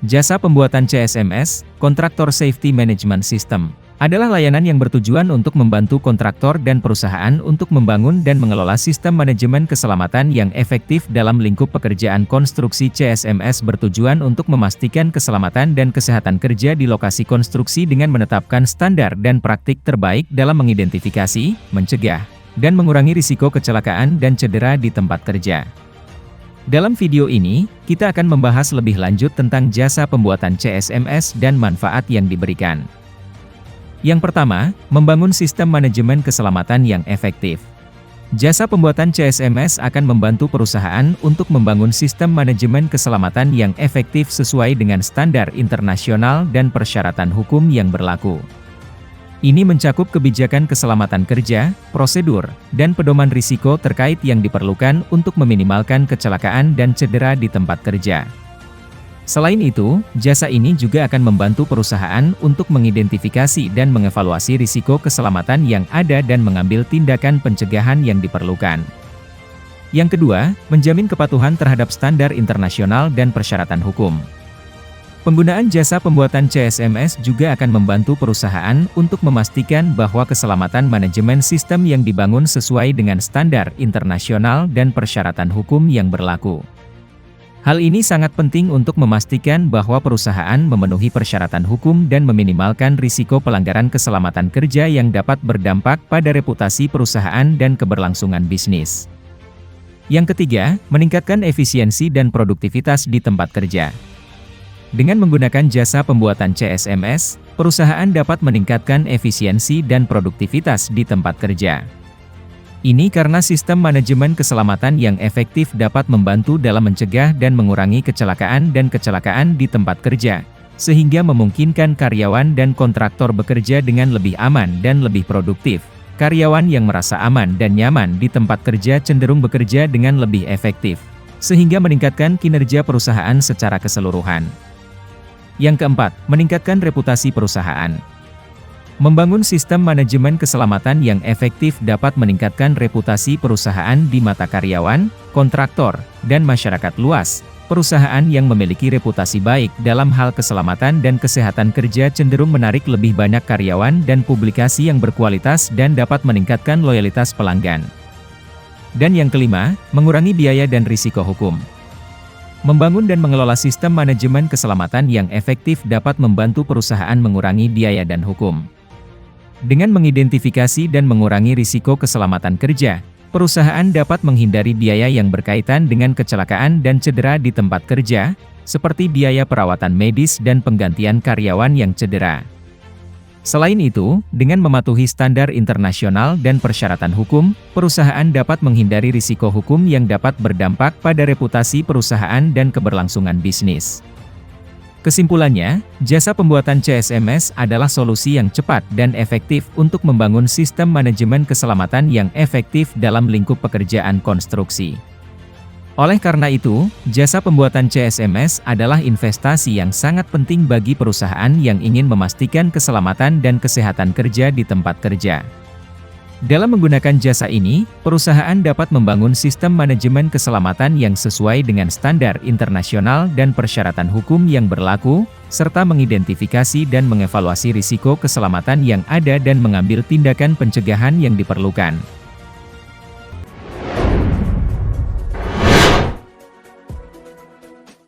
Jasa pembuatan CSMS, Contractor Safety Management System, adalah layanan yang bertujuan untuk membantu kontraktor dan perusahaan untuk membangun dan mengelola sistem manajemen keselamatan yang efektif dalam lingkup pekerjaan konstruksi. CSMS bertujuan untuk memastikan keselamatan dan kesehatan kerja di lokasi konstruksi dengan menetapkan standar dan praktik terbaik dalam mengidentifikasi, mencegah, dan mengurangi risiko kecelakaan dan cedera di tempat kerja. Dalam video ini, kita akan membahas lebih lanjut tentang jasa pembuatan CSMS dan manfaat yang diberikan. Yang pertama, membangun sistem manajemen keselamatan yang efektif. Jasa pembuatan CSMS akan membantu perusahaan untuk membangun sistem manajemen keselamatan yang efektif sesuai dengan standar internasional dan persyaratan hukum yang berlaku. Ini mencakup kebijakan keselamatan kerja, prosedur, dan pedoman risiko terkait yang diperlukan untuk meminimalkan kecelakaan dan cedera di tempat kerja. Selain itu, jasa ini juga akan membantu perusahaan untuk mengidentifikasi dan mengevaluasi risiko keselamatan yang ada dan mengambil tindakan pencegahan yang diperlukan. Yang kedua, menjamin kepatuhan terhadap standar internasional dan persyaratan hukum. Penggunaan jasa pembuatan CSMS juga akan membantu perusahaan untuk memastikan bahwa keselamatan manajemen sistem yang dibangun sesuai dengan standar internasional dan persyaratan hukum yang berlaku. Hal ini sangat penting untuk memastikan bahwa perusahaan memenuhi persyaratan hukum dan meminimalkan risiko pelanggaran keselamatan kerja yang dapat berdampak pada reputasi perusahaan dan keberlangsungan bisnis. Yang ketiga, meningkatkan efisiensi dan produktivitas di tempat kerja. Dengan menggunakan jasa pembuatan CSMS, perusahaan dapat meningkatkan efisiensi dan produktivitas di tempat kerja. Ini karena sistem manajemen keselamatan yang efektif dapat membantu dalam mencegah dan mengurangi kecelakaan di tempat kerja, sehingga memungkinkan karyawan dan kontraktor bekerja dengan lebih aman dan lebih produktif. Karyawan yang merasa aman dan nyaman di tempat kerja cenderung bekerja dengan lebih efektif, sehingga meningkatkan kinerja perusahaan secara keseluruhan. Yang keempat, meningkatkan reputasi perusahaan. Membangun sistem manajemen keselamatan yang efektif dapat meningkatkan reputasi perusahaan di mata karyawan, kontraktor, dan masyarakat luas. Perusahaan yang memiliki reputasi baik dalam hal keselamatan dan kesehatan kerja cenderung menarik lebih banyak karyawan dan publikasi yang berkualitas dan dapat meningkatkan loyalitas pelanggan. Dan yang kelima, mengurangi biaya dan risiko hukum. Membangun dan mengelola sistem manajemen keselamatan yang efektif dapat membantu perusahaan mengurangi biaya dan hukum. Dengan mengidentifikasi dan mengurangi risiko keselamatan kerja, perusahaan dapat menghindari biaya yang berkaitan dengan kecelakaan dan cedera di tempat kerja, seperti biaya perawatan medis dan penggantian karyawan yang cedera. Selain itu, dengan mematuhi standar internasional dan persyaratan hukum, perusahaan dapat menghindari risiko hukum yang dapat berdampak pada reputasi perusahaan dan keberlangsungan bisnis. Kesimpulannya, jasa pembuatan CSMS adalah solusi yang cepat dan efektif untuk membangun sistem manajemen keselamatan yang efektif dalam lingkup pekerjaan konstruksi. Oleh karena itu, jasa pembuatan CSMS adalah investasi yang sangat penting bagi perusahaan yang ingin memastikan keselamatan dan kesehatan kerja di tempat kerja. Dalam menggunakan jasa ini, perusahaan dapat membangun sistem manajemen keselamatan yang sesuai dengan standar internasional dan persyaratan hukum yang berlaku, serta mengidentifikasi dan mengevaluasi risiko keselamatan yang ada dan mengambil tindakan pencegahan yang diperlukan.